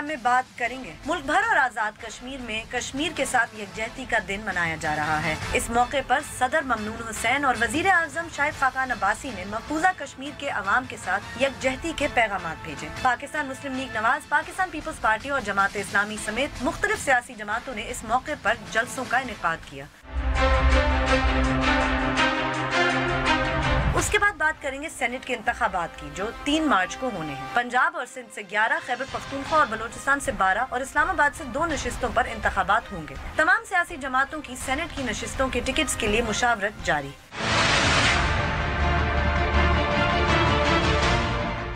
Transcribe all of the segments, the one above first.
Programme में बात करेंगे। मुल्क भर और आजाद कश्मीर में कश्मीर के साथ यकजहती का दिन मनाया जा रहा है। इस मौके पर सदर ममनून हुसैन और वजीर आजम शाहिद खाकान अब्बासी ने मकबूजा कश्मीर के अवाम के साथ यकजहती के पैगामात भेजे। Pakistan Muslim League Nawaz, Pakistan Peoples Party और जमात इस्लामी समेत मुख्तलिफ सियासी जमातों ने इस मौके पर जलसों का इनेकाद किया। उसके बाद बात करेंगे सेनेट के इंतखाबात की, जो 3 मार्च को होने हैं। पंजाब और सिंध से 11, खैबर पख्तूनख्वा और बलोचिस्तान से 12 और इस्लामाबाद से 2 नशिस्तों पर इंतखाबात होंगे। तमाम सियासी जमातों की सेनेट की नशिस्तों के टिकट्स के लिए मुशावरत जारी।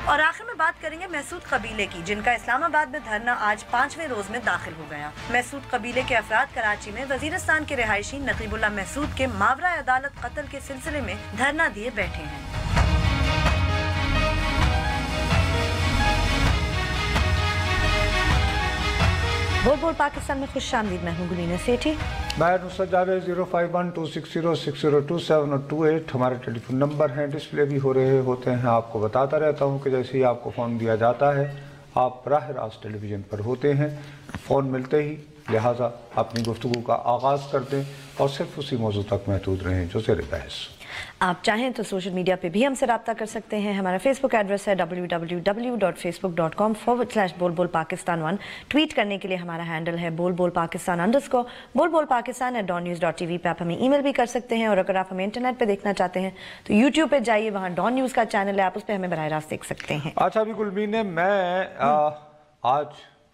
और आखिर में बात करेंगे महसूद कबीले की, जिनका इस्लामाबाद में धरना आज 5वें रोज में दाखिल हो गया। महसूद कबीले के अफराद कराची में वजीरिस्तान के रिहायशी नकीबुल्लाह महसूद के मावरा अदालत कत्ल के सिलसिले में धरना दिए बैठे हैं। बोल बोल पाकिस्तान में खुश आमदीद। मैं हूँ गुलीना सेठी। मैं नुसरत जावेद। 05126060227 और 28 हमारे टेलीफोन नंबर हैं, डिस्प्ले भी हो रहे होते हैं। आपको बताता रहता हूँ कि जैसे ही आपको फ़ोन दिया जाता है आप राह रास्त टेलीविज़न पर होते हैं। फ़ोन मिलते ही लिहाजा अपनी गुफ्तगू का आगाज़ कर दें और सिर्फ उसी मौजू तक महदूद रहें जो ज़ेर बहस। आप चाहें तो सोशल मीडिया पे भी हमसे रब्ता कर सकते हैं। हमारा फेसबुक एड्रेस है www.facebook.com/बोलबोलपाकिस्तान1। ट्वीट करने के लिए हमारा हैंडल है बोलबोलपाकिस्तान_। बोलबोलपाकिस्तान@dawnnews.tv पे आप हमें ईमेल भी कर सकते हैं। और अगर आप हमें इंटरनेट पे देखना चाहते हैं तो यूट्यूब पे जाइए, वहाँ डॉन न्यूज़ का चैनल है, आप उस पर हमें बराह रास्त देख सकते हैं। अच्छा अभी गुलमीन, मैं आज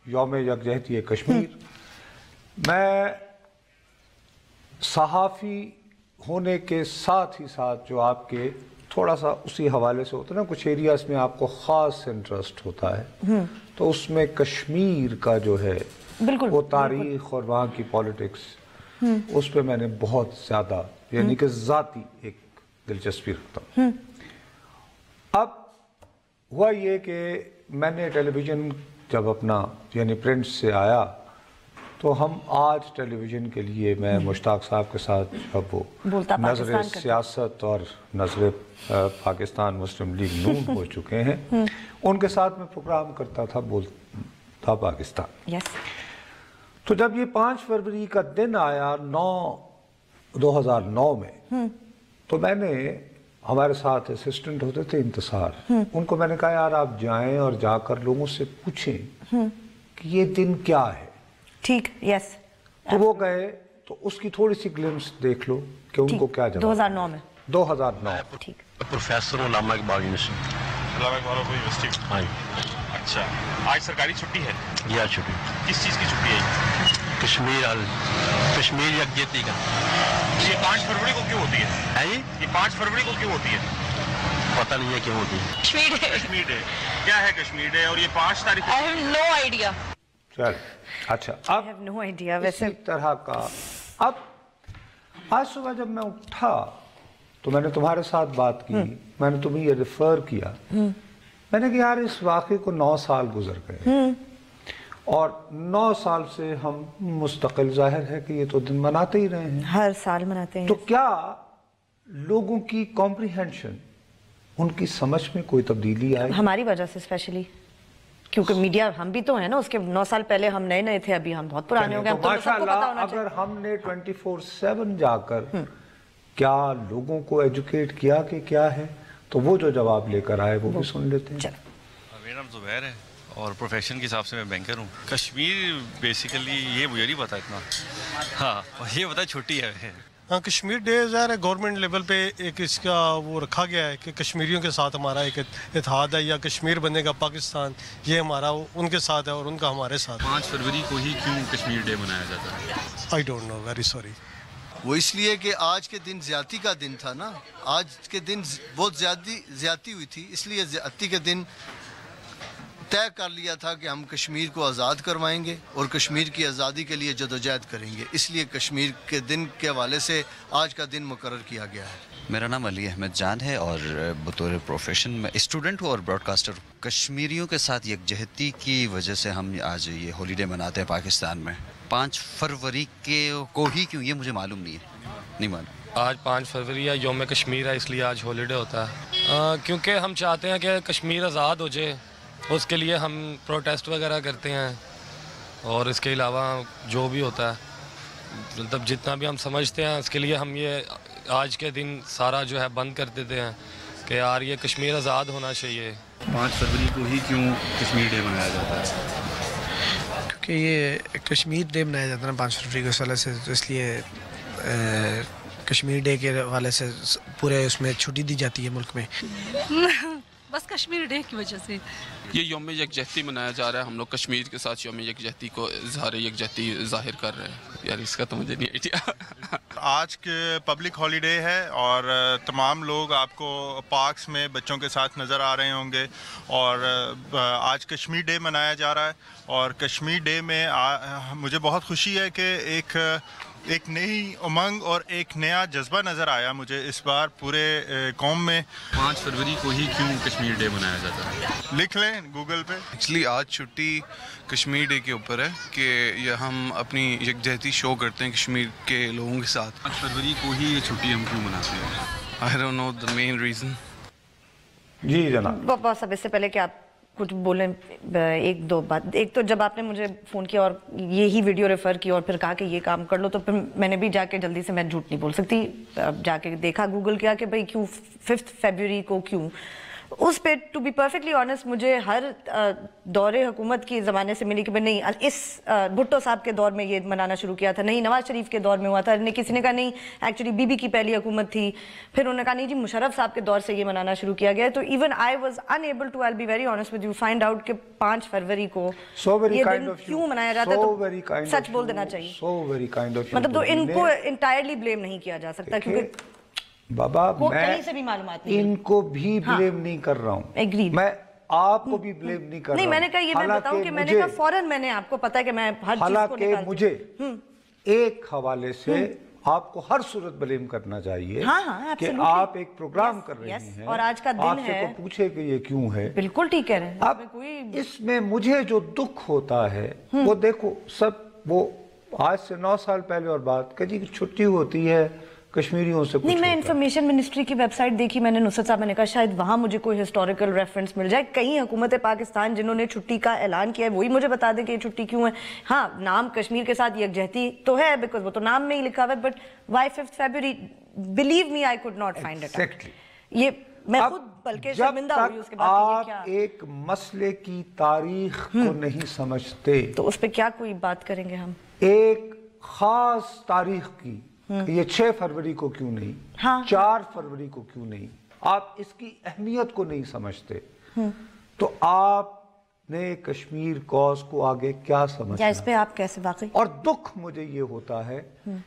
यौम यकजहती कश्मीर, मैं सहाफ़ी होने के साथ ही साथ जो आपके थोड़ा सा उसी हवाले से होता है ना, कुछ एरियाज में आपको ख़ास इंटरेस्ट होता है, तो उसमें कश्मीर का जो है वो तारीख़ और वहाँ की पॉलिटिक्स, उस पर मैंने बहुत ज़्यादा यानी कि ज़ाती एक दिलचस्पी रखता हूँ। अब हुआ ये कि मैंने टेलीविज़न जब अपना यानी प्रिंट से आया तो हम आज टेलीविज़न के लिए मैं मुश्ताक साहब के साथ जब वो नज़र सियासत और नज़र पाकिस्तान मुस्लिम लीग नून हो चुके हैं, उनके साथ मैं प्रोग्राम करता था बोलता पाकिस्तान। तो जब ये 5 फरवरी का दिन आया 2009 में, तो मैंने, हमारे साथ असिस्टेंट होते थे इंतसार, उनको मैंने कहा यार आप जाएं और जाकर लोगों से पूछें कि ये दिन क्या है। ठीक, यस। तो वो गए, तो उसकी थोड़ी सी ग्लिम्स देख लो कि उनको क्या जवाब। 2009 में 2009 ठीक। Professor Allama Iqbal university. हाँ। अच्छा, आज सरकारी छुट्टी है या छुट्टी? किस चीज़ की छुट्टी है? कश्मीर यकजहती का। ये 5 फरवरी को क्यों होती है? ये 5 फरवरी को क्यों होती है? पता नहीं है क्यों होती है। कश्मीर डे क्या है? कश्मीर डे और ये 5 तारीख। I have no idea. चल अच्छा, अब नो आइडिया वैसे तरह का। अब आज सुबह जब मैं उठा तो मैंने तुम्हारे साथ बात की, मैंने तुम्हें ये रेफर किया, मैंने कहा यार इस वाक़े को 9 साल गुजर गए और 9 साल से हम मुस्तकिल, जाहिर है कि ये तो दिन मनाते ही रहे हैं, हर साल मनाते हैं। तो क्या लोगों की कॉम्प्रिहेंशन, उनकी समझ में कोई तब्दीली आई? हमारी वजह से स्पेशली, क्योंकि मीडिया हम भी तो हैं ना, उसके 9 साल पहले हम नए नए थे, अभी हम बहुत पुराने हो गए। तो माशाल्लाह अगर हमने 24/7 जाकर क्या लोगों को एजुकेट किया कि क्या है, तो वो जो जवाब लेकर आए वो भी सुन लेते हैं। मेरा नाम जुबैर है और प्रोफेशन के हिसाब से मैं बैंकर हूँ। कश्मीर बेसिकली ये मुझे नहीं पता इतना, हाँ, और ये पता छुट्टी है। हाँ, कश्मीर डे ज़ाहिर है गवर्नमेंट लेवल पे एक इसका वो रखा गया है कि कश्मीरियों के साथ हमारा एक इत्तेहाद है, या कश्मीर बनेगा पाकिस्तान, ये हमारा उनके साथ है और उनका हमारे साथ। 5 फरवरी को ही क्यों कश्मीर डे मनाया जाता है? आई डोंट नो, वेरी सॉरी। वो इसलिए कि आज के दिन ज़्यादती का दिन था ना, आज के दिन बहुत ज़्यादती हुई थी, इसलिए ज़्यादती के दिन तय कर लिया था कि हम कश्मीर को आज़ाद करवाएंगे और कश्मीर की आज़ादी के लिए जदोजहद करेंगे, इसलिए कश्मीर के दिन के हवाले से आज का दिन मुकर्रर किया गया है। मेरा नाम अली अहमद जान है और बतौर प्रोफेशन में स्टूडेंट हूँ और ब्रॉडकास्टर। कश्मीरियों के साथ यकजहती की वजह से हम आज ये हॉलीडे मनाते हैं पाकिस्तान में। 5 फरवरी को ही क्यों, ये मुझे मालूम नहीं है, नहीं मालूम। आज 5 फरवरी या यौम कश्मीर है, इसलिए आज हॉलीडे होता है, क्योंकि हम चाहते हैं कि कश्मीर आज़ाद हो जाए उसके लिए हम प्रोटेस्ट वगैरह करते हैं और इसके अलावा जो भी होता है मतलब जितना भी हम समझते हैं इसके लिए हम ये आज के दिन सारा जो है बंद कर देते हैं कि यार ये कश्मीर आज़ाद होना चाहिए। 5 फरवरी को ही क्यों कश्मीर डे मनाया जाता है? क्योंकि ये कश्मीर डे मनाया जाता है ना 5 फरवरी को, इस वाले से, तो इसलिए कश्मीर डे के हवाले से पूरे उसमें छुट्टी दी जाती है मुल्क में। बस कश्मीर डे की वजह से ये यौम यकजहती मनाया जा रहा है। हम लोग कश्मीर के साथ यौम यकजहती को इजहार यकजहती ज़ाहिर कर रहे हैं। यार इसका तो मुझे नहीं आइडिया। आज के पब्लिक हॉलीडे है और तमाम लोग आपको पार्क्स में बच्चों के साथ नज़र आ रहे होंगे और आज कश्मीर डे मनाया जा रहा है और कश्मीर डे में मुझे बहुत खुशी है कि एक नई उमंग और एक नया जज्बा नज़र आया मुझे इस बार पूरे कौम में। 5 फरवरी को ही क्यों कश्मीर डे मनाया जाता है? लिख लें गूगल पे। एक्चुअली आज छुट्टी कश्मीर डे के ऊपर है कि ये हम अपनी यकजहती शो करते हैं कश्मीर के लोगों के साथ। 5 फरवरी को ही ये छुट्टी हम क्यों मनाते हैं? I don't know the main reason. जी जनाब। बॉस साहब इससे पहले कि आप कुछ बोलें एक दो बात। एक तो जब आपने मुझे फ़ोन किया और यही वीडियो रेफ़र की और फिर कहा कि ये काम कर लो तो फिर मैंने भी जाके जल्दी से, मैं झूठ नहीं बोल सकती, जाके देखा गूगल किया कि भाई क्यों 5 फरवरी को क्यों। उस पे टू बी परफेक्टली ऑनेस्ट मुझे हर दौरे हुकूमत की ज़माने से मिली कि भाई नहीं इस भुट्टो साहब के दौर में ये मनाना शुरू किया था, नहीं नवाज शरीफ के दौर में हुआ था, नहीं किसी ने कहा नहीं एक्चुअली बीबी की पहली हुकूमत थी, फिर उन्होंने कहा नहीं जी मुशर्रफ साहब के दौर से ये मनाना शुरू किया गया। तो even I was unable to, I will be very honest with you, find out कि 5 फरवरी को ये दिन क्यों मनाया जाता है। तो सच बोल देना चाहिए। मतलब तो इनको इंटायरली ब्लेम नहीं किया जा सकता क्योंकि बाबा मैं से भी मालूमात नहीं इनको भी ब्लेम नहीं कर रहा हूँ, मैं आपको भी ब्लेम नहीं कर रहा हूँ। नहीं मैंने कहा ये मैं बताऊं कि मैंने कहा फौरन मैंने आपको पता है कि मैं हर चीज को निकालती हूं। मुझे एक हवाले से आपको हर सूरत ब्लेम करना चाहिए कि आप एक प्रोग्राम कर रहे हैं और आज का दिन है, आपसे को पूछे कि ये क्यों है। बिल्कुल ठीक कह रहे हैं। अब इसमें मुझे जो दुख होता है वो देखो सब वो आज से 9 साल पहले और बात कि जी छुट्टी होती है कश्मीरियों से। नहीं मैं इंफॉर्मेशन मिनिस्ट्री की वेबसाइट देखी मैंने, नुसरत साहब मैंने कहा शायद वहां मुझे कोई हिस्टोरिकल रेफरेंस मिल जाए, कहीं हुकूमत पाकिस्तान जिन्होंने छुट्टी का ऐलान किया है वही मुझे बता दे कि ये छुट्टी क्यों है। हाँ नाम कश्मीर के साथ यकजहती तो है बिकॉज वो तो नाम में ही लिखा हुआ है, but why 5 February believe me I could not find it. ये मैं खुद बल्कि शर्मिंदा हुई उसके बाद। आप एक मसले की तारीख को नहीं समझते तो उस पर क्या कोई बात करेंगे हम? एक खास तारीख की ये 6 फरवरी को क्यों नहीं, 4 फरवरी को क्यों नहीं, आप इसकी अहमियत को नहीं समझते तो आपने कश्मीर कॉज को आगे क्या समझना? इस पे आप कैसे वाकई? और दुख मुझे ये होता है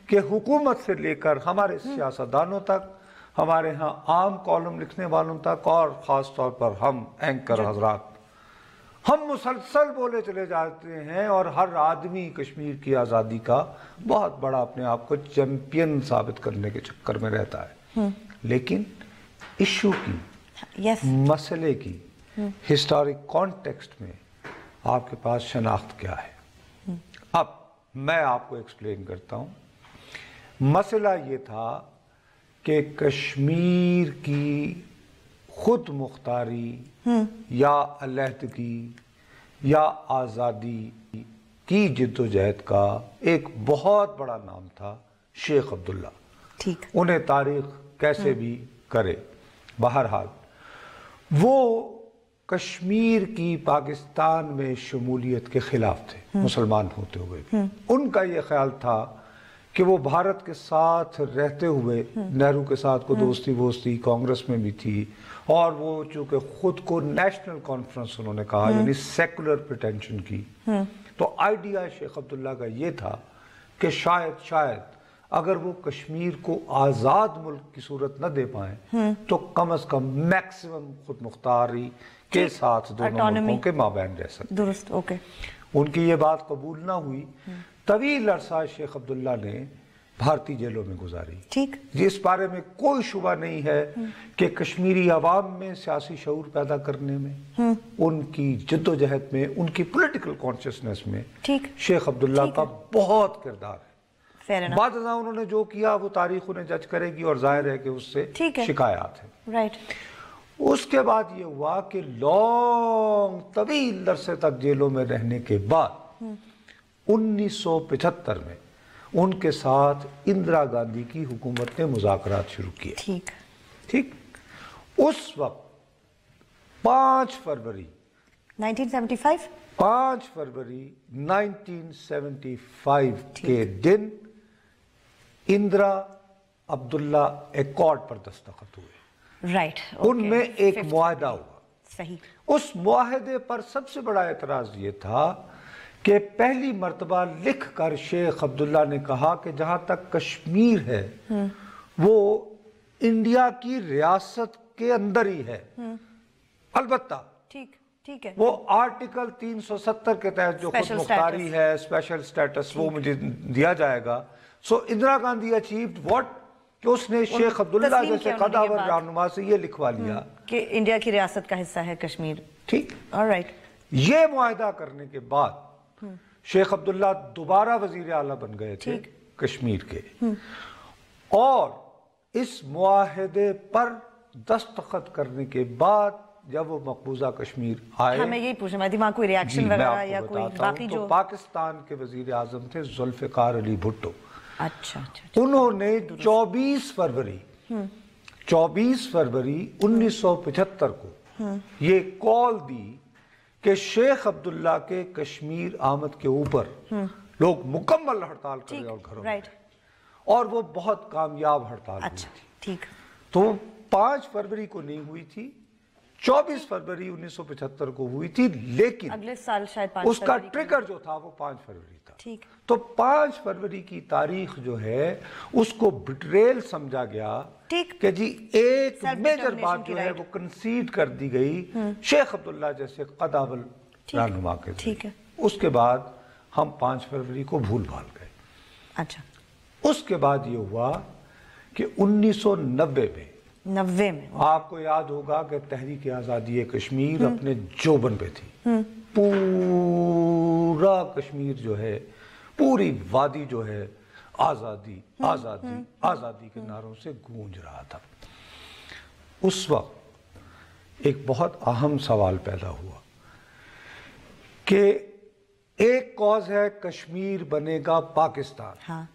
कि हुकूमत से लेकर हमारे सियासतदानों तक, हमारे यहाँ आम कॉलम लिखने वालों तक और खास तौर पर हम एंकर हजरात, हम मुसलसल बोले चले जाते हैं और हर आदमी कश्मीर की आज़ादी का बहुत बड़ा अपने आप को चैंपियन साबित करने के चक्कर में रहता है। लेकिन इशू की मसले की हिस्टोरिक कॉन्टेक्स्ट में आपके पास शनाख्त क्या है? अब मैं आपको एक्सप्लेन करता हूँ। मसला ये था कि कश्मीर की खुद मुख्तारी या अलहदगी या आज़ादी की जिद्दोजहद का एक बहुत बड़ा नाम था शेख अब्दुल्ला। ठीक, उन्हें तारीख कैसे भी करे, बहरहाल वो कश्मीर की पाकिस्तान में शमूलियत के खिलाफ थे मुसलमान होते हुए भी। उनका ये ख्याल था कि वो भारत के साथ रहते हुए नेहरू के साथ को दोस्ती वोस्ती कांग्रेस में भी थी और वो चूंकि खुद को नेशनल कॉन्फ्रेंस उन्होंने कहा यानी सेकुलर प्रिटेंशन की, तो आइडिया शेख अब्दुल्ला का ये था कि शायद अगर वो कश्मीर को आज़ाद मुल्क की सूरत न दे पाए तो कम से कम मैक्सिमम खुद मुख्तारी के साथ दोनों मुल्कों के माबैन रह सकते। दुरुस्त, ओके। उनकी ये बात कबूल ना हुई, तवील अरसा शेख अब्दुल्ला ने भारतीय जेलों में गुजारी। ठीक, जिस बारे में कोई शुबा नहीं है कि कश्मीरी अवाम में सियासी शऊर पैदा करने में, उनकी जद्दोजहद में, उनकी पॉलिटिकल कॉन्शियसनेस में शेख अब्दुल्ला का बहुत किरदार है। बाद उन्होंने जो किया वो तारीख उन्हें जज करेगी और जाहिर है कि उससे शिकायत है। राइट। उसके बाद ये हुआ कि लॉन्ग तवील अरसे तक जेलों में रहने के बाद 1975 में उनके साथ इंदिरा गांधी की हुकूमत ने मुज़ाकरात शुरू किए। ठीक उस वक्त 5 फरवरी 1975 के दिन इंदिरा अब्दुल्ला एकॉर्ड पर दस्तखत हुए। राइट। उनमें एक मुआहदा हुआ। सही। उस मुआहदे पर सबसे बड़ा एतराज ये था कि पहली मर्तबा लिख कर शेख अब्दुल्ला ने कहा कि जहां तक कश्मीर है वो इंडिया की रियासत के अंदर ही है। अलबत्ता ठीक है वो आर्टिकल 370 के तहत जो खुद मुख्तारी है, स्पेशल स्टेटस, वो मुझे दिया जाएगा। सो इंदिरा गांधी अचीव्ड व्हाट कि उसने शेख अब्दुल्ला जैसे कदावर रहनुमा से ये लिखवा लिया कि इंडिया की रियासत का हिस्सा है कश्मीर। ठीक। ऑलराइट। ये मुआहदा करने के बाद शेख अब्दुल्ला दोबारा वजीर आला बन गए थे कश्मीर के, और इस मुआहदे पर दस्तखत करने के बाद जब वो मकबूजा कश्मीर आए, हमें यही पूछना, मैं दिमाग कोई रिएक्शन वगैरह या कोई बाकी जो पाकिस्तान के वजीर आजम थे जुल्फिकार अली भुट्टो। अच्छा। उन्होंने 24 फरवरी 1975 को ये कॉल दी कि शेख अब्दुल्ला के कश्मीर आमद के ऊपर लोग मुकम्मल हड़ताल करें और घरों में, और वो बहुत कामयाब हड़ताल हुई थी। ठीक। तो 5 फरवरी को नहीं हुई थी, 24 फरवरी 1975 को हुई थी, लेकिन अगले साल शायद 5 उसका ट्रिगर जो था वो 5 फरवरी था। ठीक। तो 5 फरवरी की तारीख जो है उसको बिट्रेल समझा गया कि जी एक मेजर बात जो है वो कंसीड कर दी गई शेख अब्दुल्ला जैसे कदावल रहनुमा के। ठीक है। उसके बाद हम 5 फरवरी को भूल भाल गए। अच्छा। उसके बाद ये हुआ कि 1990 में आपको याद होगा कि तहरीक आज़ादी कश्मीर अपने जोबन पे थी। पूरा कश्मीर जो है, पूरी वादी जो है आज़ादी आज़ादी आज़ादी के नारों से गूंज रहा था। उस वक्त एक बहुत अहम सवाल पैदा हुआ कि एक कॉज है कश्मीर बनेगा पाकिस्तान,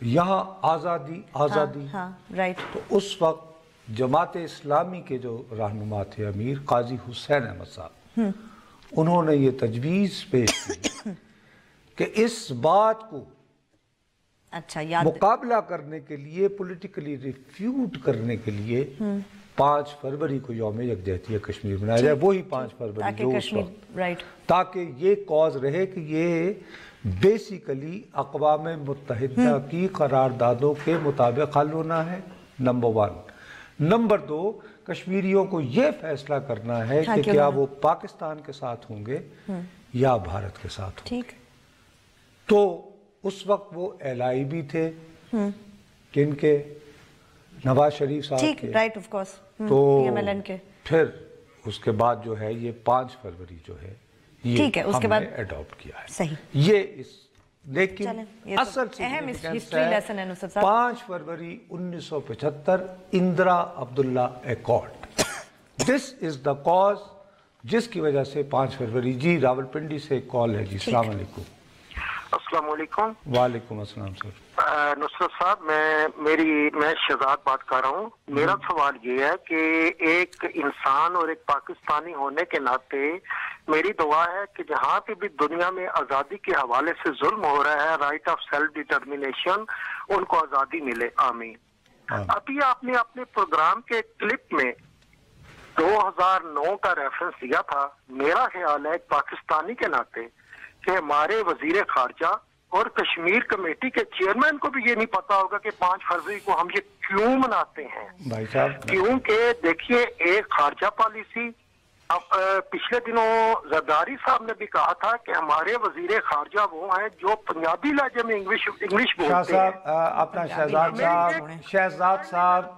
यहाँ आज़ादी आज़ादी। राइट। तो उस वक्त जमात इस्लामी के जो रहनुमा थे अमीर काजी हुसैन अहमद साहब, उन्होंने ये तजवीज़ पेश की कि इस बात को मुकाबला करने के लिए, पॉलिटिकली रिफ्यूट करने के लिए 5 फरवरी को यौम यकजहती कश्मीर मनाया जाए। वही 5 फरवरी जो उस वक्त, ताकि ये कॉज रहे कि ये बेसिकली अक़वाम मुत्तहिदा की करारदादों के मुताबिक हल होना है, नंबर 1। नंबर 2, कश्मीरियों को यह फैसला करना है कि क्या वो पाकिस्तान के साथ होंगे या भारत के साथ होंगे। तो उस वक्त वो एलआई भी थे किनके, नवाज शरीफ साहब के। Right, of course. तो PMLN के। फिर उसके बाद जो है ये 5 फरवरी जो है ये उसके बाद अडॉप्ट किया है। सही। ये इस लेकिन असल हिस्ट्री लेसन है नुसरत साहब। 5 फरवरी 1975 Indira Abdullah accord, this is the cause जिसकी वजह से 5 फरवरी। जी रावलपिंडी से कॉल है जी। अस्सलाम वालेकुम। अस्सलाम वालेकुम। वालेकुम अस्सलाम सर। नुसरत साहब, मैं शहजाद बात कर रहा हूँ। मेरा सवाल ये है कि एक इंसान और एक पाकिस्तानी होने के नाते मेरी दुआ है कि जहाँ पे भी दुनिया में आज़ादी के हवाले से जुल्म हो रहा है, राइट ऑफ सेल्फ डिटर्मिनेशन, उनको आज़ादी मिले, आमीन। अभी आपने अपने प्रोग्राम के क्लिप में 2009 का रेफरेंस दिया था। मेरा ख्याल है पाकिस्तानी के नाते कि हमारे वजीर खारजा और कश्मीर कमेटी के चेयरमैन को भी ये नहीं पता होगा कि 5 फरवरी को हम ये क्यों मनाते हैं। भाई साहब, क्योंकि देखिए, एक खारजा पॉलिसी, अब पिछले दिनों जरदारी साहब ने भी कहा था कि हमारे वजीर खारजा वो हैं जो पंजाबी लहजे में इंग्लिश बोलते हैं। अपना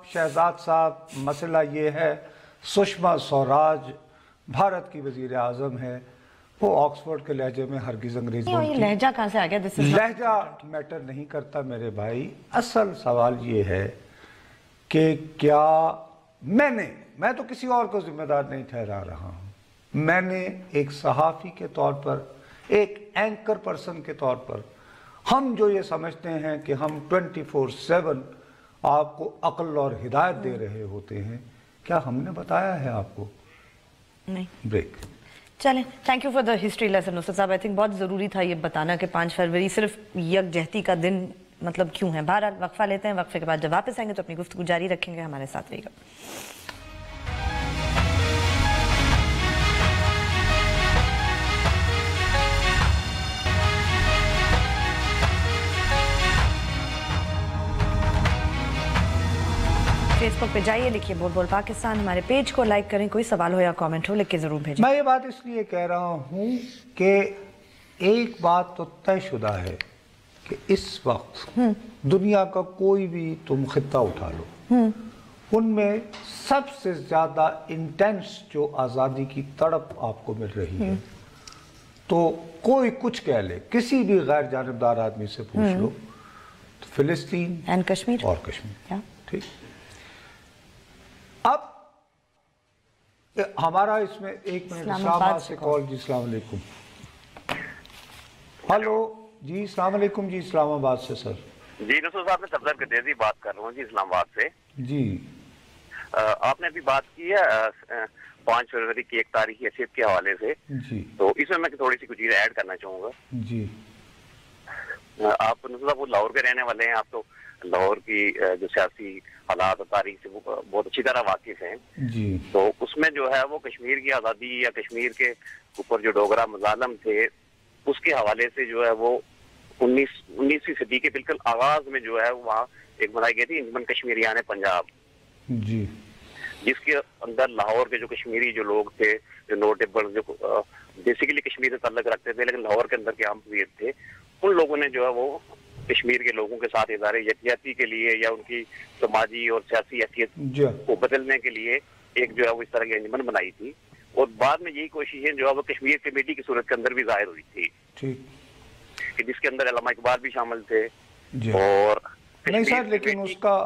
शहजाद साहब मसला ये है, सुषमा स्वराज भारत की वजीर आजम है, वो ऑक्सफोर्ड के लहजे में हरगिज अंग्रेजी बोलती है। लहजा कहाँ से आ गया? लहजा मैटर नहीं करता मेरे भाई। असल सवाल ये है कि क्या मैं तो किसी और को जिम्मेदार नहीं ठहरा रहा हूँ, मैंने एक सहाफ़ी के तौर पर, एक एंकर पर्सन के तौर पर, हम जो ये समझते हैं कि हम 24/7 आपको अक्ल और हिदायत दे रहे होते हैं, क्या हमने बताया है आपको? नहीं। ब्रेक। चलें, thank you for the history lesson Nusrat साहब। आई थिंक बहुत ज़रूरी था ये बताना कि 5 फरवरी सिर्फ यकजहती का दिन मतलब क्यों है। बहरहाल वक्फा लेते हैं, वक्फे के बाद जब वापस आएंगे तो अपनी गुफ्तगू जारी रखेंगे। हमारे साथ रहिएगा। फेसबुक पे जाइए, लिखिए बोल बोल पाकिस्तान, हमारे पेज को लाइक करें, कोई सवाल हो या कमेंट हो लिख के जरूर भेजें। मैं ये बात इसलिए कह रहा हूँ कि एक बात तो तयशुदा है कि इस वक्त दुनिया का कोई भी तुम खित्ता उठा लो, उनमें सबसे ज्यादा इंटेंस जो आज़ादी की तड़प आपको मिल रही है, तो कोई कुछ कह ले, किसी भी गैर जानिबदार आदमी से पूछ लो, तो फिलिस्तीन एंड कश्मीर और कश्मीर। ठीक, अब हमारा इसमें एक मिनट इस्लामाबाद से कॉल। जी अस्सलाम वालेकुम। हेलो जी, अस्सलाम वालेकुम जी, इस्लामाबाद से सर। जी नसूर साहब, मैं सफदर गदेजी बात कर रहा हूँ जी, इस्लामाबाद से। जी आपने अभी बात की है 5 फरवरी की 1 तारीखी हैसियत के हवाले से, जी, तो इसमें मैं थोड़ी सी कुछ चीजें ऐड करना चाहूँगा। जी, आप नसूर साहब लाहौर के रहने वाले हैं, आप तो लाहौर की जो सियासी हालात और तारीख से वो बहुत अच्छी तरह वाकिफ हैं जी। तो उसमें जो है वो कश्मीर की आज़ादी या कश्मीर के ऊपर जो डोगरा मज़ालम थे उसके हवाले से जो है वो 19वीं सदी के बिल्कुल आगाज में जो है वहाँ एक बनाई गई थी इंजमन कश्मीरियान पंजाब जी, जिसके अंदर लाहौर के जो कश्मीरी जो लोग थे, जो नोटेबल, जो बेसिकली कश्मीर से ताल्लुक रखते थे लेकिन लाहौर के अंदर के आम पीर थे, उन लोगों ने जो है वो कश्मीर के लोगों के साथ इदारे यकजहती के लिए या उनकी समाजी और सियासी हैसियत को बदलने के लिए एक जो है वो इस तरह की अंजुमन बनाई थी, और बाद में यही कोशिशें जो है वो कश्मीर कमेटी की सूरत के अंदर भी जाहिर हुई थी, ठीक, कि जिसके अंदर अल्लामा इकबाल भी शामिल थे। और नहीं सर, लेकिन उसका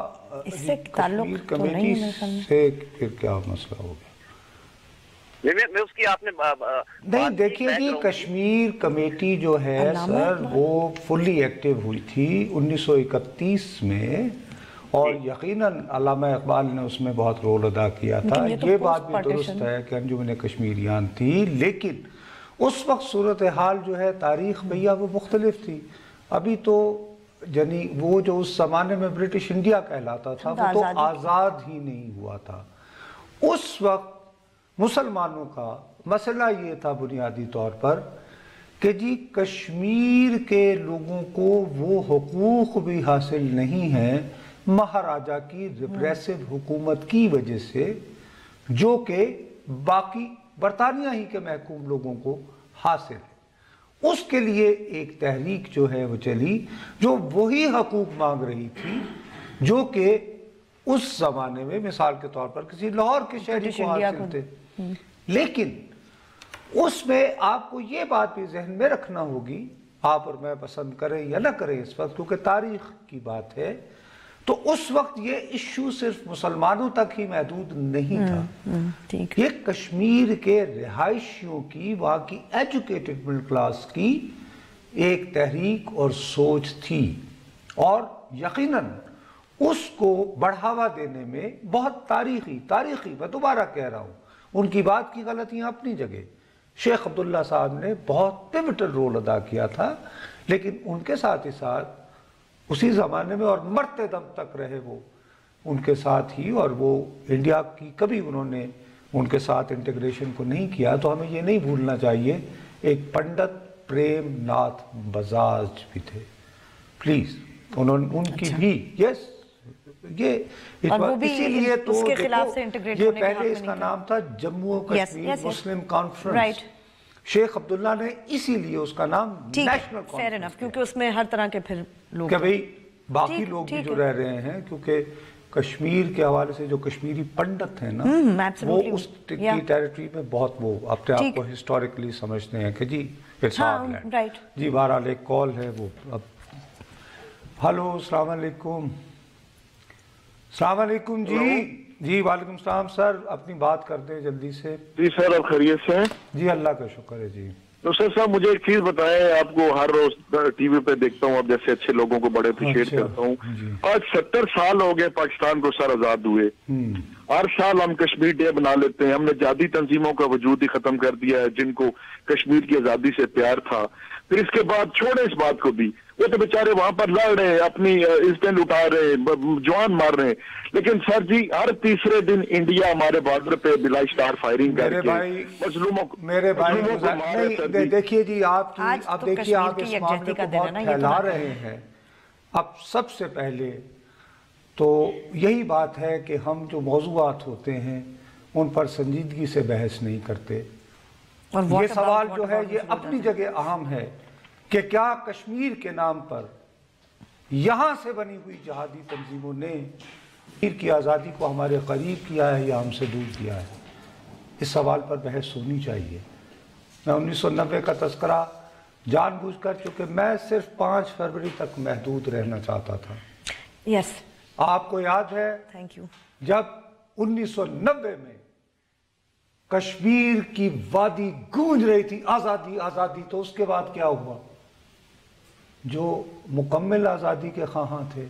कश्मीर कमेटी से फिर क्या मसला हो गया? मैं उसकी आपने नहीं, देखिए जी, कश्मीर कमेटी जो है सर वो फुल्ली एक्टिव हुई थी 1931 में, और यकीनन अल्लामा इकबाल ने उसमें बहुत रोल अदा किया था। ये बात भी दुरुस्त है कि अंजुमन कश्मीरियान थी, लेकिन उस वक्त सूरत हाल जो है तारीख भैया वो मुख्तलिफ थी। अभी तो यानी वो जो उस जमाने में ब्रिटिश इंडिया कहलाता था वो तो आज़ाद ही नहीं हुआ था। उस वक्त मुसलमानों का मसला ये था बुनियादी तौर पर कि जी कश्मीर के लोगों को वो हुकूक भी हासिल नहीं है महाराजा की रिप्रेसिव हुकूमत की वजह से, जो कि बाकी बरतानिया ही के महकूम लोगों को हासिल है। उसके लिए एक तहरीक जो है वो चली, जो वही हकूक मांग रही थी जो कि उस जमाने में मिसाल के तौर पर किसी लाहौर के शहरी को हासिल थे। लेकिन उसमें आपको ये बात भी जहन में रखना होगी, आप और मैं पसंद करें या ना करें इस वक्त, क्योंकि तारीख की बात है, तो उस वक्त ये इश्यू सिर्फ मुसलमानों तक ही महदूद नहीं था। ये कश्मीर के रिहायशियों की, वहाँ की एजुकेटेड मिडिल क्लास की एक तहरीक और सोच थी, और यकीनन उसको बढ़ावा देने में बहुत तारीखी मैं दोबारा कह रहा हूँ, उनकी बात की गलतियां अपनी जगह, शेख अब्दुल्ला साहब ने बहुत पिवटल रोल अदा किया था, लेकिन उनके साथ ही साथ उसी ज़माने में और मरते दम तक रहे वो उनके साथ ही, और वो इंडिया की कभी उन्होंने उनके साथ इंटीग्रेशन को नहीं किया। तो हमें ये नहीं भूलना चाहिए, एक पंडित प्रेम नाथ बजाज भी थे, प्लीज़ उन्होंने उनकी भी यस ये इसीलिए तो उसके खिलाफ से इंटीग्रेट ये पहले इसका नाम था जम्मू कश्मीर मुस्लिम कॉन्फ्रेंस, शेख अब्दुल्ला ने इसीलिए उसका नाम नेशनल कॉन्फ्रेंस, क्योंकि उसमें हर तरह के फिर लोग क्या भाई बाकी लोग भी जो रह रहे हैं, क्योंकि कश्मीर के हवाले से जो कश्मीरी पंडित हैं ना वो उस की टेरिटरी में बहुत वो अपने आप को हिस्टोरिकली समझते हैं कि जी इट्स आवर लैंड। जी बहरहाल एक कॉल है वो अब। हेलो अस्सलाम वालेकुम। अस्सलाम वालेकुम जी। جی وعلیکم السلام سر، اپنی بات کر دیں جلدی سے. جی سر، آپ خیریت سے ہیں؟ جی اللہ کا شکر ہے. جی تو سر صاحب مجھے ایک چیز بتائیں، آپ کو ہر روز ٹی وی پہ دیکھتا ہوں، آپ جیسے اچھے لوگوں کو بڑے اپریشیٹ کرتا ہوں. آج 70 سال ہو گئے پاکستان کو سر آزاد ہوئے. ہر سال ہم کشمیر ڈے بنا لیتے ہیں. ہم نے جہادی تنظیموں کا وجود ہی ختم کر دیا ہے جن کو کشمیر کی آزادی سے پیار تھا. پھر اس کے بعد چھوڑے اس بات کو بھی، وہ تو بیچارے وہاں پر لڑ رہے ہیں، اپنی عزتیں لٹا رہے ہیں، جوان مار رہے ہیں. لیکن سر جی ہر تیسرے دن انڈیا ہمارے بارڈر پہ بلا اسٹار فائرنگ کر کے مظلوموں کو دیکھیے جی آپ کی، اب دیکھیے آپ اس معاملے کو بہت پھیلا رہے ہیں. اب سب سے پہلے تو یہی بات ہے کہ ہم جو موضوعات ہوتے ہیں ان پر سنجیدگی سے بحث نہیں کرتے. یہ سوال جو ہے یہ اپنی جگہ اہم ہے کہ کیا کشمیر کے نام پر یہاں سے بنی ہوئی جہادی تنظیموں نے کشمیر کی آزادی کو ہمارے قریب کیا ہے یا ہم سے دور کیا ہے. اس سوال پر بحث ہونی چاہیے. میں 1990 کا تذکرہ جان بوجھ کر، چونکہ میں صرف 5 فروری تک محدود رہنا چاہتا تھا. یس آپ کو یاد ہے جب 1990 میں کشمیر کی وادی گونج رہی تھی آزادی آزادی، تو اس کے بعد کیا ہوا؟ جو مکمل آزادی کے خواہاں تھے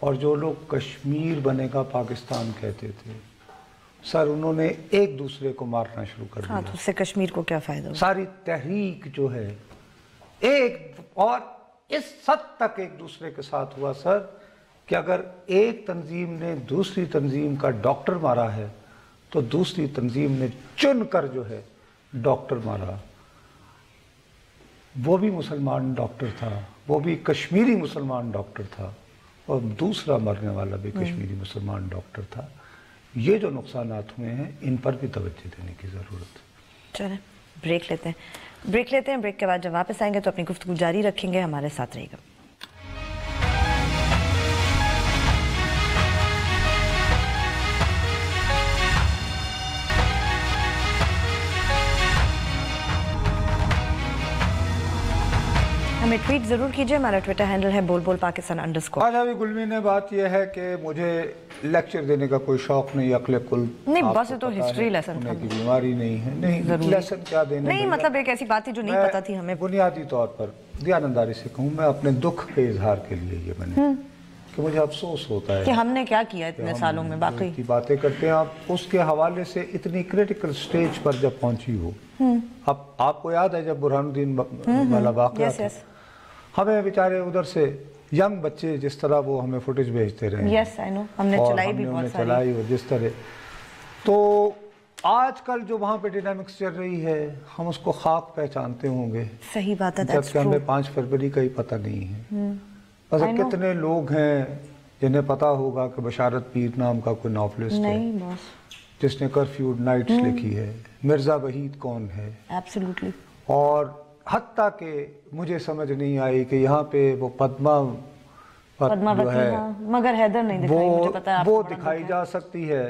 اور جو لوگ کشمیر بنے گا پاکستان کہتے تھے، سر انہوں نے ایک دوسرے کو مارنا شروع کر دیا. تو اس سے کشمیر کو کیا فائدہ؟ ساری تحریک جو ہے ایک اور اس حد تک ایک دوسرے کے ساتھ ہوا سر کہ اگر ایک تنظیم نے دوسری تنظیم کا ڈاکٹر مارا ہے تو دوسری تنظیم نے چن کر جو ہے ڈاکٹر مارا. وہ بھی مسلمان ڈاکٹر تھا، وہ بھی کشمیری مسلمان ڈاکٹر تھا، اور دوسرا مرنے والا بھی کشمیری مسلمان ڈاکٹر تھا. یہ جو نقصانات ہوئے ہیں ان پر بھی توجہ دینے کی ضرورت ہے. چلیں بریک لیتے ہیں. بریک کے بعد جب واپس آئیں گے تو اپنی گفتگو جاری رکھیں گے. ہمارے ساتھ رہے گا. ہمیں ٹویٹ ضرور کیجئے. ہمارا ٹویٹر ہینڈل ہے @پاکستان_. آج ابھی گلمی نے بات یہ ہے کہ مجھے لیکچر دینے کا کوئی شوق نہیں، عقل کل نہیں، بس تو ہسٹری لیسن تھا، بیماری نہیں ہے. نہیں لیسن کیا دینے، نہیں مطلب ایک ایسی بات تھی جو نہیں پتا تھی ہمیں. بنیادی طور پر دیانتداری سے کہوں، میں اپنے دکھ کے اظہار کے لیے یہ میں نے کہ مجھے افسوس ہوتا ہے کہ ہم نے کیا کیا اتنے سالوں میں. باقی کی باتیں کرتے ہیں آپ اس کے حوالے سے اتنی کریٹیکل سٹیج پر جب پہنچی ہو. اب آپ کو یاد ہے جب برہان الدین والا واقعہ تھا، ہمیں بیچارے ادھر سے ینگ بچے جس طرح وہ ہمیں فوٹیج بھیجتے رہے، ہم نے چلائی بھی بہت ساری، اور جس طرح. تو آج کل جو وہاں پہ ڈینامکس چل رہی ہے ہم اس کو خاک پہچانتے ہوں گے. صحیح بات ہے، جبکہ ہمیں 5 فروری کا ہی پتہ نہیں ہے. بس کتنے لوگ ہیں جنہیں پتا ہوگا کہ بشارت پیر نام کا کوئی ناولسٹ ہے جس نے کرفیو نائٹس لکھی ہے. مرزا وحید کون ہے؟ ایبسلیوٹلی. اور حتیٰ کہ مجھے سمجھ نہیں آئی کہ یہاں پہ وہ پدما جو ہے مگر حیدر نہیں دکھائی، مجھے پتا ہے وہ دکھائی جا سکتی ہے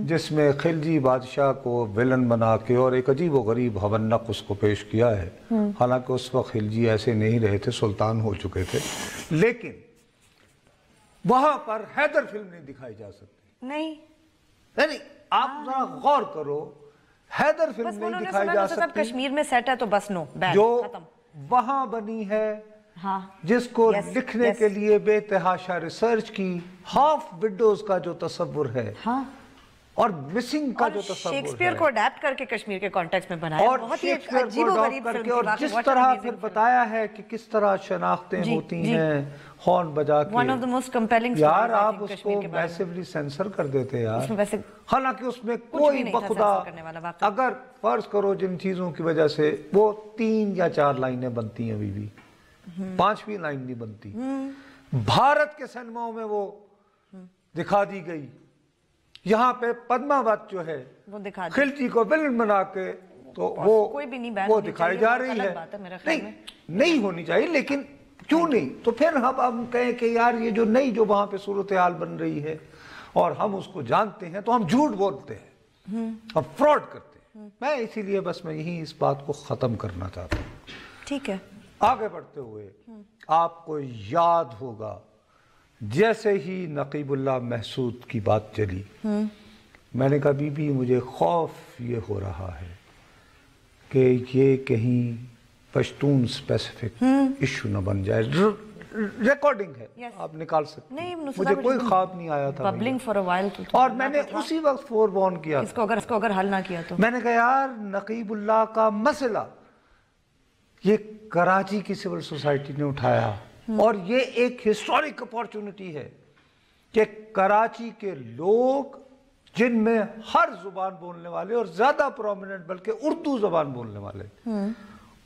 جس میں خلجی بادشاہ کو ویلن بنا کے اور ایک عجیب و غریب حونق اس کو پیش کیا ہے. حالانکہ اس وقت خلجی ایسے نہیں رہے تھے، سلطان ہو چکے تھے. لیکن وہاں پر حیدر فلم نہیں دکھائی جا سکتی. نہیں آپ ذرا غور کرو، حیدر فلم نہیں دکھائی جا سکتی. کشمیر میں سیٹ ہے تو بس نو جو وہاں بنی ہے، جس کو لکھنے کے لیے بے تحاشا ریسرچ کی، ہاف وڈوز کا جو تصور ہے اور مسنگ کا جو تصور ہے، شیکسپیئر کو اڈیپٹ کر کے کشمیر کے کانٹیکسٹ میں بنایا، اور شیکسپیئر کو اڈاپٹ کر کے، اور جس طرح پھر بتایا ہے کہ کس طرح شناختیں ہوتی ہیں ہارن بجا کے. یار آپ اس کو میسیولی سینسر کر دیتے یار. حالانکہ اس میں کوئی بخدا، اگر فرض کرو جن چیزوں کی وجہ سے وہ 3 یا 4 لائنیں بنتی ہیں ابھی بھی، 5ویں لائن نہیں بنتی. بھارت کے سینماؤں میں وہ دکھا دی گئی. یہاں پہ پدماوت جو ہے خلجی کو ویلن بنا کے تو وہ دکھائی جا رہی ہے. نہیں ہونی چاہیے، لیکن کیوں نہیں؟ تو پھر ہم کہیں کہ یار یہ جو نئی جو وہاں پہ صورتحال بن رہی ہے اور ہم اس کو جانتے ہیں تو ہم جھوٹ بولتے ہیں، ہم فراڈ کرتے ہیں. میں اسی لیے بس میں یہی اس بات کو ختم کرنا چاہتا ہوں. ٹھیک ہے. آگے بڑھتے ہوئے آپ کو یاد ہوگا जैसे ही नकीबुल्लाह महसूद की बात चली मैंने कहा बीबी मुझे खौफ ये हो रहा है कि ये कहीं पश्तून स्पेसिफिक इशू न बन जाए। रिकॉर्डिंग है आप निकाल सकते हैं। मुझे कोई ख्वाब नहीं आया था बबलिंग फॉर अ वाइल और मैंने उसी वक्त फोरबॉर्न किया इसको अगर हल ना किया तो मैंने कहा यार नकीबुल्लाह का मसला ये कराची की सिविल सोसाइटी ने उठाया और ये एक हिस्टोरिक अपॉर्चुनिटी है कि कराची के लोग जिनमें हर जुबान बोलने वाले और ज्यादा प्रोमिनेंट बल्कि उर्दू जुबान बोलने वाले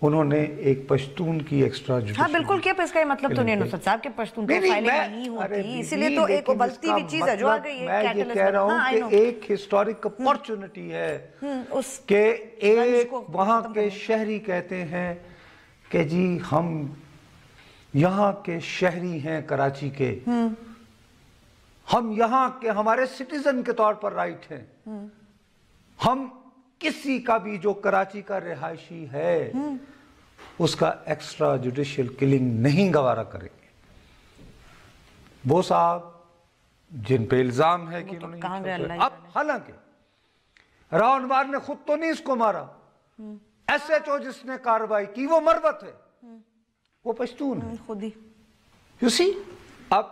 उन्होंने एक पश्तून की एक्स्ट्रा हाँ बिल्कुल किया, पर इसका ये मतलब तो नहीं नुसरत साहब के पश्तून प्रोफाइलिंग नहीं होती, इसीलिए तो एक उबलती हुई चीज है जो आ गई है। मैं ये कह रहा हूँ कि एक हिस्टोरिक अपॉर्चुनिटी है कि एक वहां के शहरी कहते हैं कि जी हम यहाँ के शहरी हैं कराची के, हम यहाँ के हमारे सिटीजन के तौर पर राइट हैं, हम किसी का भी जो कराची का रिहायशी है उसका एक्स्ट्रा जुडिशियल किलिंग नहीं गवारा करेंगे। वो साहब जिन पे इल्जाम है कि उन्होंने अब हालांकि रावनवार ने खुद तो नहीं इसको मारा, SHO जिसने कार्रवाई की वो मरवत है, वो पश्तून है खुद ही। यू सी अब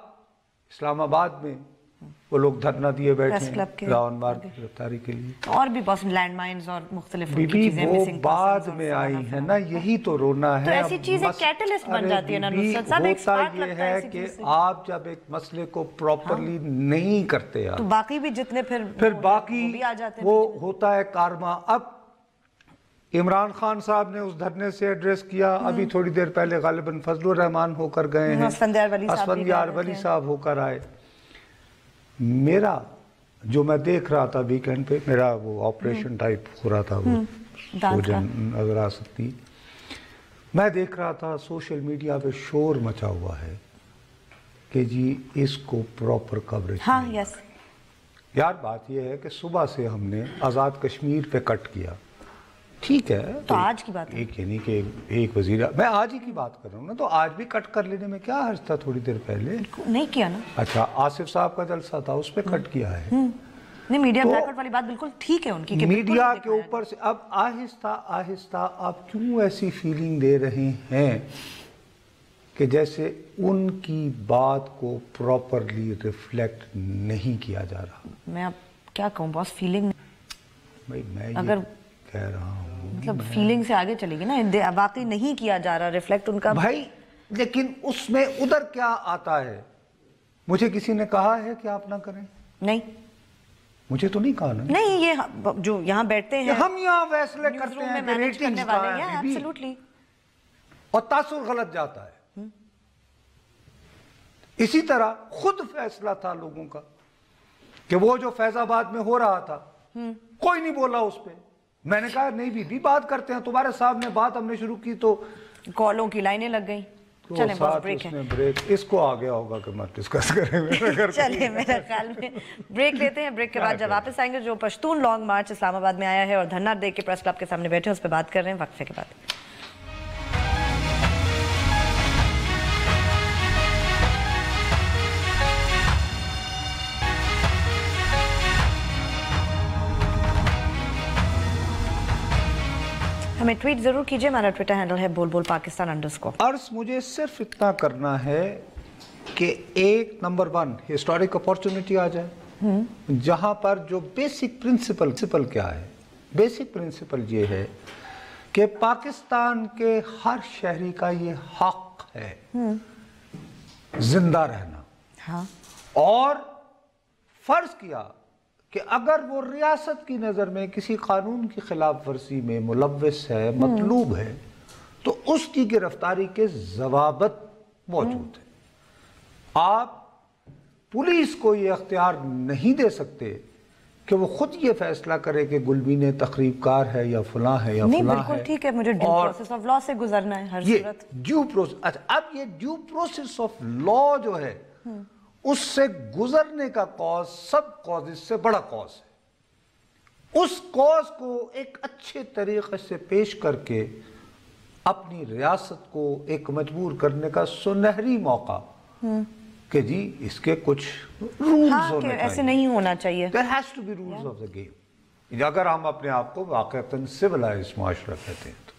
इस्लामाबाद में वो लोग धरना दिए बैठे हैं रावनवार की गिरफ्तारी के लिए और भी बहुत लैंड माइन्स और मुख्तलिफ बीबी वो बाद में आई है ना, यही तो रोना है। तो ऐसी चीजें कैटलिस्ट बन जाती है ना नुसरत साहब। होता ये है कि आप जब एक मसले को प्रॉपरली नहीं करते तो बाकी भी जितने फिर बाकी वो होता है कारमा। अब इमरान खान साहब ने उस धरने से एड्रेस किया, अभी थोड़ी देर पहले गालिबन फजलुर रहमान होकर गए हैं, असफंदियार वली साहब होकर आए। मेरा जो मैं देख रहा था वीकेंड पे, मेरा वो ऑपरेशन टाइप हो रहा था, वो सूजन नजर आ सकती, मैं देख रहा था सोशल मीडिया पे शोर मचा हुआ है कि जी इसको प्रॉपर कवरेज। हाँ, यस। यार बात यह है कि सुबह से हमने आज़ाद कश्मीर पे कट किया, ठीक है, तो आज की बात है। एक यानी कि एक वजीर, मैं आज ही की बात कर रहा हूँ ना, तो आज भी कट कर लेने में क्या हर्ज था? थोड़ी देर पहले नहीं किया ना। अच्छा, आसिफ साहब का जलसा था उस पर कट किया है। नहीं, मीडिया ब्लैकआउट वाली बात बिल्कुल ठीक है उनकी, मीडिया के ऊपर से अब आहिस्ता आहिस्ता आप क्यों ऐसी फीलिंग दे रहे हैं कि जैसे उनकी बात को प्रॉपरली रिफ्लेक्ट नहीं किया जा रहा? मैं अब क्या कहूँ बॉस, फीलिंग भाई मैं अगर कह रहा हूँ मतलब फीलिंग से आगे चलेगी ना, वाकई नहीं किया जा रहा रिफ्लेक्ट उनका भाई। लेकिन उसमें उधर क्या आता है? मुझे किसी ने कहा है कि आप ना करें? नहीं, मुझे तो नहीं कहा ना। नहीं, ये जो यहाँ बैठते हैं हम यहाँ फैसले करते हैं कि रेटिंग्स एब्सोल्युटली, और तासुर गलत जाता है। इसी तरह खुद फैसला था लोगों का कि वो जो फैजाबाद में हो रहा था कोई नहीं बोला उस पर। मैंने कहा नहीं बीबी बात करते हैं, तुम्हारे सामने बात हमने शुरू की तो कॉलों की लाइनें लग गई। तो चलें बॉस, ब्रेक है। ब्रेक इसको आ गया होगा कि मत डिस्कस करें। चलिए मेरे ख्याल में ब्रेक लेते हैं। ब्रेक के बाद जब वापस आएंगे, जो पश्तून लॉन्ग मार्च इस्लामाबाद में आया है और धरना दे के प्रेस क्लब के सामने बैठे हैं, उस पर बात कर रहे हैं वक्फे के बाद। हमें ट्वीट जरूर कीजिए, हमारा ट्विटर हैंडल है बोल पाकिस्तान _। अर्ज मुझे सिर्फ इतना करना है कि एक नंबर 1 हिस्टोरिक अपॉर्चुनिटी आ जाए, जहां पर जो बेसिक प्रिंसिपल क्या है? बेसिक प्रिंसिपल ये है कि पाकिस्तान के हर शहरी का ये हक है जिंदा रहना। हाँ। और फर्ज किया कि अगर वो रियासत की नज़र में किसी कानून की खिलाफ वर्जी में मुलव्वस है, मतलूब है, तो उसकी गिरफ्तारी के ज़वाबत मौजूद है। आप पुलिस को ये अख्तियार नहीं दे सकते कि वो खुद ये फैसला करे कि गुलबीन तकरीबकार है या फलां है या फलां है। ठीक है, मुझे ड्यू प्रोसेस ऑफ लॉ से गुजरना है हर सूरत। ड्यू प्रोसेस, अच्छा अब ये ड्यू प्रोसेस ऑफ लॉ जो है उससे गुजरने का कॉज सब कॉज से बड़ा कॉज है। उस कॉज को एक अच्छे तरीके से पेश करके अपनी रियासत को एक मजबूर करने का सुनहरी मौका کہ جی اس کے کچھ رولز ہونے چاہیے، ایسے نہیں ہونا چاہیے. There has to be rules of the game. اگر ہم اپنے آپ کو واقعتاً سویلائز معاشرہ کہتے ہیں تو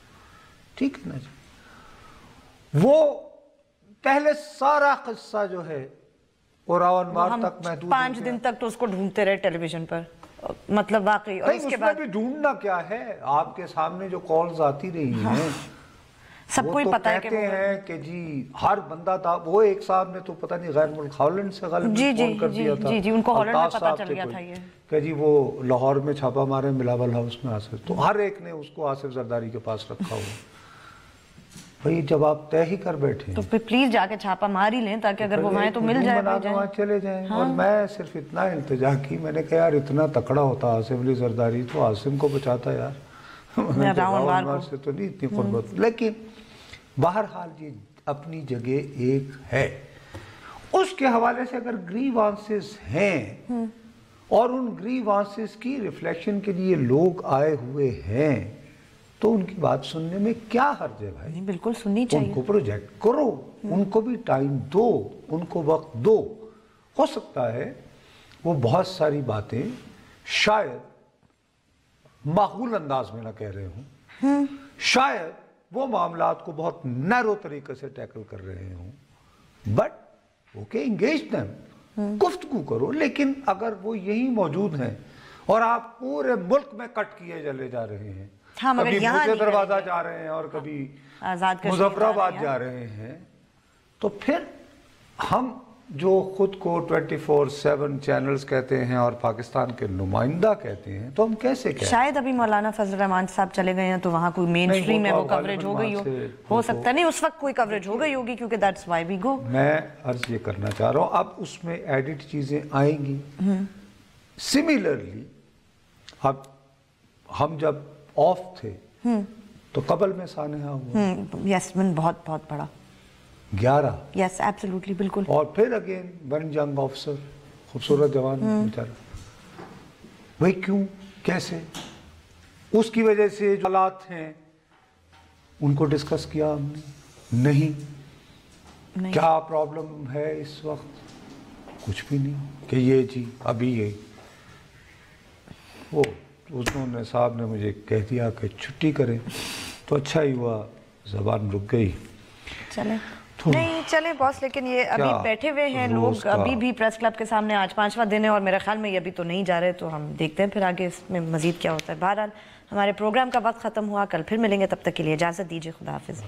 ٹھیک ہے نا جی. وہ پہلے سارا قصہ جو ہے اورانوار تک محدود 5 دن تک تو اس کو ڈھونڈتے رہے ٹیلی ویژن پر، مطلب واقعی. اور اس کے بعد بھی ڈھونڈنا کیا ہے، آپ کے سامنے جو کالز آتی رہی ہیں سب کو ہی پتا ہے کہ کہتے ہیں کہ جی ہر بندہ تھا. وہ ایک صاحب نے تو پتہ نہیں غیر ملک ہالینڈ سے غالب فون کر دیا تھا. جی ان کو ہالینڈ میں پتہ چل گیا تھا یہ کہ جی وہ لاہور میں چھاپا مارے بلاول ہاؤس میں آصف، تو ہر ایک نے اس کو آصف زرداری کے پاس رکھا ہوا. بھئی جب آپ طے ہی کر بیٹھے تو پھر پلیز جا کے چھاپا مار ہی لیں تاکہ اگر وہ وہاں تو مل جائے وہاں چلے جائیں. اور میں صرف اتنا التجا کی، میں نے کہا یار اتنا تکڑا ہوتا آصف علی زرداری تو عاصم کو بچاتا یار، راون سے تو نہیں اتنی قربت. لیکن بہرحال یہ اپنی جگہ ایک ہے. اس کے حوالے سے اگر گریوانسز ہیں اور ان گریوانسز کی ریفلیکشن کے لیے لوگ آئے ہوئے ہیں تو ان کی بات سننے میں کیا حرج ہے بھائی؟ بالکل سننی چاہیے. ان کو پروجیکٹ کرو، ان کو بھی ٹائم دو، ان کو وقت دو. ہو سکتا ہے وہ بہت ساری باتیں شاید معقول انداز میں نہ کہہ رہے ہوں، شاید وہ معاملات کو بہت نیرو طریقے سے ٹیکل کر رہے ہوں، بٹ اوکے انگیج دیم، گفتگو کرو. لیکن اگر وہ یہی موجود ہیں اور آپ پورے ملک میں کٹ کیے چلے جا رہے ہیں، کبھی موزے دروازہ جا رہے ہیں اور کبھی مظفر آباد جا رہے ہیں، تو پھر ہم جو خود کو 24/7 چینلز کہتے ہیں اور پاکستان کے نمائندہ کہتے ہیں تو ہم کیسے کہیں؟ شاید ابھی مولانا فضل الرحمان صاحب چلے گئے ہیں تو وہاں کوئی مین سٹریم میں وہ کوریج ہو گئی ہو سکتا نہیں اس وقت کوئی کوریج ہو گئی ہوگی کیونکہ that's why we go. میں عرض یہ کرنا چاہ رہا ہوں اب اس میں ایڈٹ چیزیں آئیں گی. سملرلی اب ہم جب آف تھے تو قبل میں سانحہ ہوا. یس بہت بہت بڑا 11. یس ایبسلیوٹلی بالکل. اور پھر اگین ون ینگ آفیسر، خوبصورت جوان بیچارہ. وہی کیوں کیسے اس کی وجہ سے جو حالات ہیں ان کو ڈسکس کیا ہم نے نہیں. کیا پرابلم ہے اس وقت؟ کچھ بھی نہیں کہ یہ جی ابھی یہ وہ انہوں نے صاحب نے مجھے کہہ دیا کہ چھٹی کریں تو اچھا ہی ہوا، زبان رک گئی. چلیں نہیں چلیں باس. لیکن یہ ابھی بیٹھے ہوئے ہیں لوگ ابھی بھی پریس کلب کے سامنے، آج 5واں دن ہے اور میرے خیال میں یہ ابھی تو نہیں جا رہے، تو ہم دیکھتے ہیں پھر آگے اس میں مزید کیا ہوتا ہے. بہرحال ہمارے پروگرام کا وقت ختم ہوا، کل پھر ملیں گے، تب تک کے لیے اجازت دیجیے، خدا حافظ.